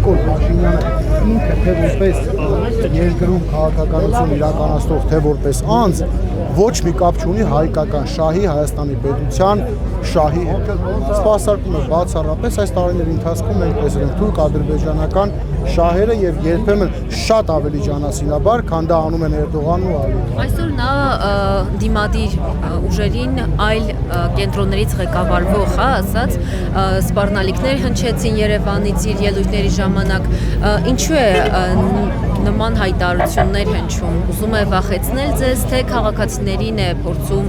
Նիկոլ Փաշինյանը ինքը թե որպես երկրում քաղաքականություն իրականացնող, թե որպես անձ ոչ մի կապ չունի հայկական շահի, Հայաստանի պետության շահի հետ։ Սպասարկում է բացառապես այս տարիների ընթացքում մենք տեսել ենք թուրք ադրբեջանական շահերը եւ երբեմն շատ ավելի ջանասիրաբար, քան դա անում են Էրդողանն ու Ալիևը։ Այսօր նա դիմադիր ուժերին այլ կենտրոններից ղեկավարվող, ասած, սպառնալիքներ հնչեցին Երևանից իր ելույթների ժամանակ։ Ինչու է նման հայտարարություններ հնչում, ուզում է վախեցնել ձեզ, թե քաղաքացիներին է փորձում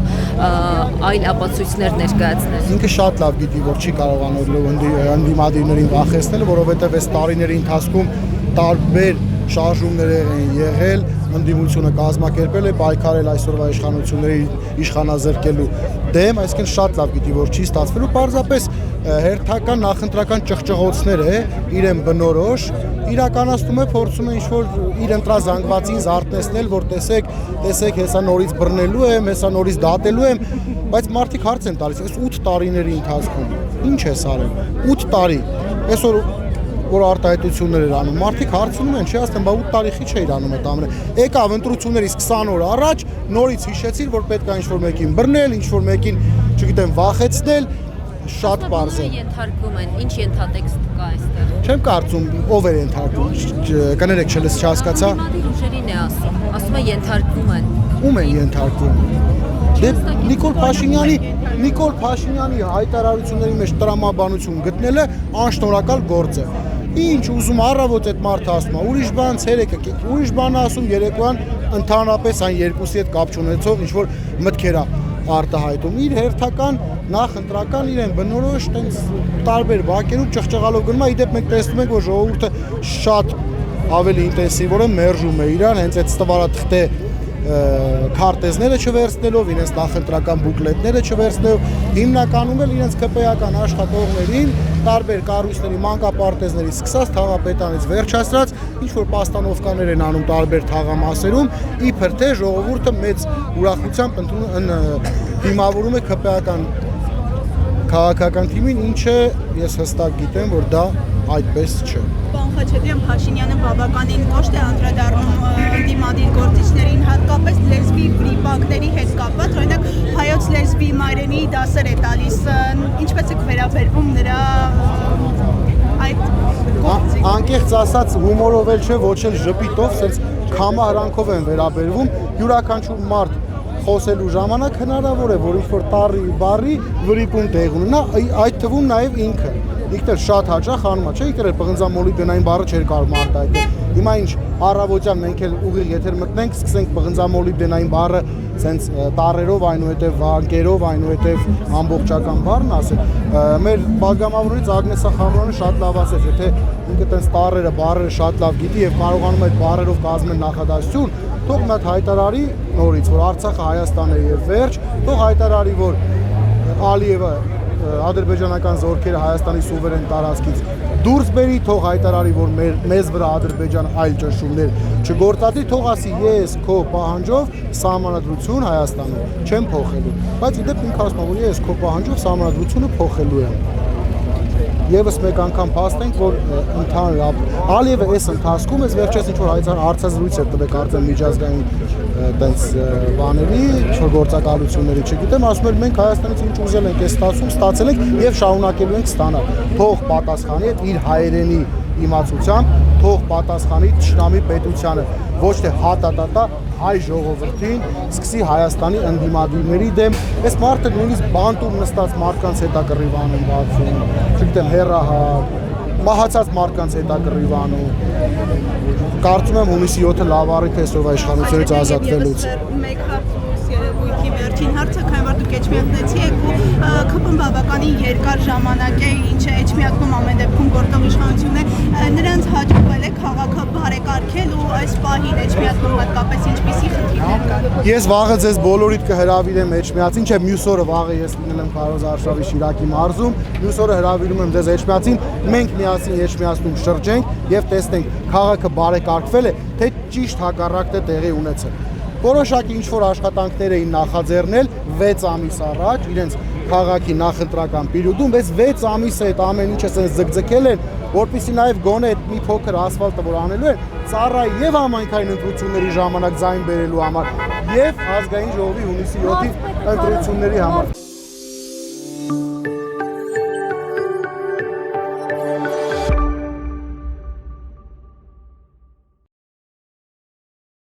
այլ ապացույցներ ներկայացնել։ Ինքը շատ լավ գիտի, որ չի կարողանում ընդդիմադիրներին վախեցնել, որովհետև այս տարիների ընթացքում տարբեր շարժումներ են եղել, ընդդիմությունը կազմակերպել է, պայքարել այսօրվա իշխանությունների իշխանազրկելու դեմ, այսինքն շատ լավ գիտի, որ չի ստացվելու, պարզապես հերթական նախընտրական ճղճղոցներ է իրեն բնորոշ, իրականացնում է, փորձում է ինչ-որ իր ընտրազանգվածին զարթեցնել, որ տեսեք, հեսա նորից բռնելու եմ, հեսա նորից դատելու եմ, բայց մարդիկ հարց են տալիս, այս 8 տարիների ընթացքում ինչ է արել։ 8 տարի, այսօր որ արտահայտություններ էր անում, մարդիկ հարցնում են, չի ասեմ, բա 8 տարի խի չէր անում այդ ամենը։ Եկավ ընտրություններից 20 օր առաջ, նորից հիշեցիր, որ պետք է ինչ-որ մեկին բռնել, ինչ-որ մեկին, չգիտեմ, վախեցնել, շատ պարզ է։ Ենթարկվում են, ինչ ենթատեքստ կա այստեղ։ Չեմ կարծում, ով է ենթարկում, կներեք, չհասկացա։ Դիմադիր ուժերին է ասում է ենթարկվում են։ Ում են ենթարկվում։ Դե Նիկոլ Փաշինյանի հայտարարությունների մեջ տրամաբանություն գտնելը անշնորհակալ գործ է։ Ինչ ուզում առավոտ այդ մարդը ասում է, ուրիշ բան ցերեկը, ուրիշ բան ասում երեկոյան ընդհանրապես այն երկուսի հետ կապ չունեցող ինչ որ մտքեր է արտահայտում։ Իր հերթական նախընտրական իրեն բնորոշ տենց տարբեր բակերում ճղճղալով գնում է, իդեպ մենք տեսնում ենք, որ ժողովուրդը շատ ավելի ինտենսիվորեն մերժում է իրան, հենց այդ ստվարաթղթե քարտեզները չվերցնելով, իրենց նախընտրական բուկլետները չվերցնելով, հիմնականում էլ իրենց ԿՊ-ական աշխատողներին, տարբեր կառույցների, մանկապարտեզներից սկսած թաղապետանից վերջացրած, ինչ որ պաստանովկաներ են անում տարբեր թաղամասերում, իբր թե ժողովուրդը մեծ ուրախությամբ դիմավորում է ԿՊ-ական քաղաքական թիմին, ինչը ես հստակ գիտեմ, որ դա այդպես չէ։ Պարոն Խաչատրյան, Փաշինյանը բավականին կոշտ է անդրադառնում ընդդիմադիր գործիչներին, հատկապես լեզվի վրիպակների հետ կապված, օրինակ հայոց լեզվի մայրենի դասեր է տալիս, ինչպես եք վերաբերվում նրա այդ գործին։ Անկեղծ ասած հումորով էլ չէ, ոչ էլ ժպիտով, սենց քամահրանքով են վերաբերվում, յուրաքանչյուր մարդ խոսելու ժամանակ հնարավոր է, որ ինչ-որ տառի բարի վրիպում տեղ ունենա, այդ թվում նաև ինքը։ Իքտեր շատ հաճախ անում է, չէ՞, իքտեր պղնձամոլիբդենային բառը չէր կարող արտահայտել։ Հիմա ինչ առավոտյան մենք էլ ուղիղ եթեր մտնենք, սկսենք պղնձամոլիբդենային բառը սենց տառերով, այնուհետև վանկերով, այնուհետև ամբողջական բառն ասել։ Մեր պատգամավորներից Ագնեսա Խավարյանը շատ լավ ասեց, եթե ինքը տենց տառերը, բառերը շատ լավ գիտի եւ կարողանում է այդ բառերով կազմել նախադասություն, թող նա հայտարարի նորից, որ Արցախը Հայաստան է եւ վերջ, թող հայտարարի, որ Ալիևը ադրբեջանական զորքերը Հայաստանի սուվերեն տարածքից դուրս բերի, թող հայտարարի, որ մեզ վրա Ադրբեջան այլ ճնշումներ չգործածի, թող ասի ես քո պահանջով սահմանադրություն Հայաստանում չեմ փոխելու, բայց իդեպ ինքը ասում է, որ ես քո պահանջով սահմանադրությունը փոխելու եմ։ Եվս մեկ անգամ փաստենք, որ ընդհանուր Ալիևը այս ընթացքում էս վերջերս ինչ որ հարցազրույց էր տվել կարծեմ միջազգային տենց բաների, ինչ-որ գործակալությունների, չգիտեմ, ասում էր մենք Հայաստանից ինչ ուզել ենք, այս ստացել ենք եւ շարունակելու ենք ստանալ։ Թող պատասխանի իր հայերենի իմացությամբ, թող պատասխանի ճշնամի պետությանը, ոչ թե հատատատա հայ ժողովրդին, սկսի Հայաստանի ընդդիմադիրների դեմ, այս մարդը նույնիսկ բանտում նստած մարդկանց հետակռիվ անում բացում, չգիտեմ, հեռահար, մահացած մարդկանց հետակռիվ անում։ Կարծում եմ հունիսի 7-ը լավ առիթ է այսօրվա իշխանությունից ազատվելուց։ Մեկ հարց երևույթի վերջին հարցը, քանի որ դուք Էջմիածնեցի եք ու ԿՊ-ն բավականին երկար ժամանակ է, ինչը Էջմիածնում ամեն դեպքում գործող իշխանություն է, նրանց հաջողվել է քաղաքը բարեկարգել ու այս պահին Էջմիածնում հատկապես ինչպիսի խնդիրներ կան։ Ես վաղը ձեզ բոլորիդ կհրավիրեմ Էջմիածին, չէ, մյուս օրը վաղը ես լինել եմ Քարոզ Արշավի Շիրակի մարզում, մյուս օրը հրավիրում եմ ձեզ Էջմիածին, մենք միասին Էջմիածնում շրջենք եւ տեսնենք քաղաքը բարեկարգվել է, թե ճիշտ հակառակն է տեղի ունեցել։ Որոշակի ինչ-որ աշխատանքներ էին նախաձեռնել 6 ամիս առաջ, իրենց քաղաքի նախընտրական պերիոդում, բայց 6 ամիս է այդ ամեն ինչը sense ձգձգել են, որպեսզի նաև գոնե այդ մի փոքր ասֆալտը, որ անելու են, ծառայի եւ համայնքային ընտրությունների ժամանակ ձայն բերելու համար, եւ ազգային ժողովի հունիսի 7-ի ընտրությունների համար։